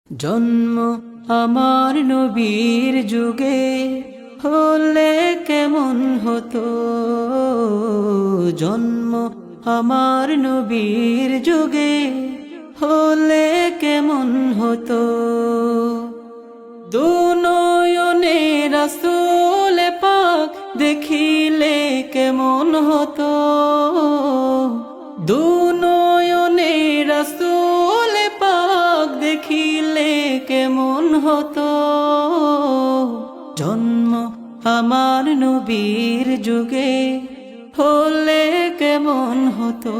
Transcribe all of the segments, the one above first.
জন্ম আমার নবীর যুগে হলে কেমন হতো, জন্ম আমার নবীর যুগে হলে কেমন হতো। দুনয়নে রাসূল পাক দেখিলে কেমন হতো, দুনয়নে রাসূল পাক দেখিলে কেমন হতো। জন্ম আমার নবীর যুগে হলে কেমন হতো,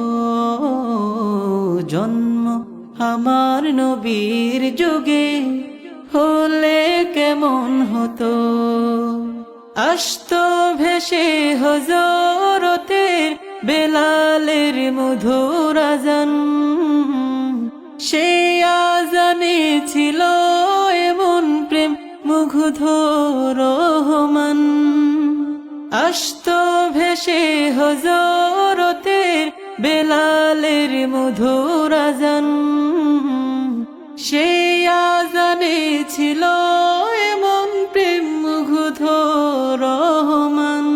জন্ম আমার নবীর যুগে হলে কেমন হতো। আসতো ভেসে হযরতের বেলালের মধুর আযান, সেই আযানে ছিল এমন প্রেম মুগ্ধ রহমান। আসতো ভেসে হযরতের বেলালের মধুর আযান, সেই আযানে ছিল এমন প্রেম মুগ্ধ রহমান।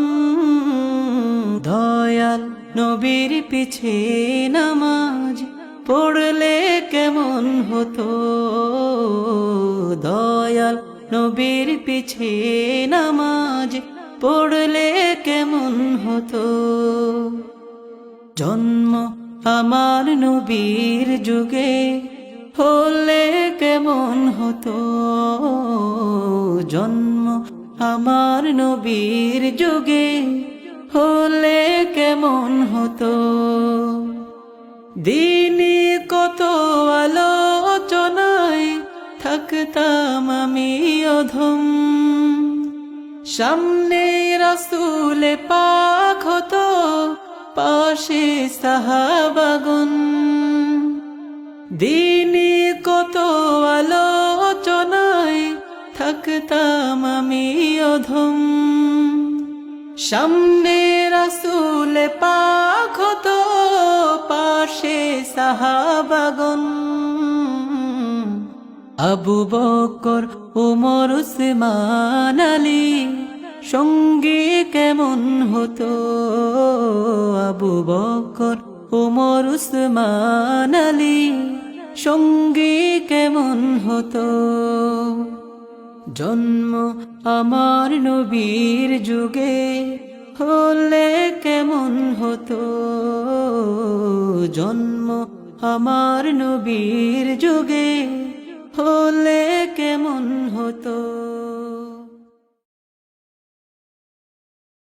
দয়াল নবীর পিছে নামাজ পড়লে কেমন হতো, দয়াল নবীর পিছে নামাজ পড়লে কেমন হতো। জন্ম আমার নবীর যুগে হলে কেমন হতো, জন্ম আমার নবীর যুগে হলে কেমন হতো। দিনে কত আলোচনায় থাকতাম আমি অধম, সামনে রাসূল পাক হতো পাশে সাহাবাগণ। দিনে কত আলোচনায় থাকতাম আমি অধম, সামনে রাসূল পাক হতো পাশে সাহাবাগণ। আবু বকর ওমর উসমান আলী সঙ্গে কেমন হতো, আবু বকর ওমর উসমান আলী সঙ্গে কেমন হতো। জন্ম আমার নবীর যুগে হলে কেমন হতো, জন্ম আমার নবীর যুগে হলে কেমন হতো।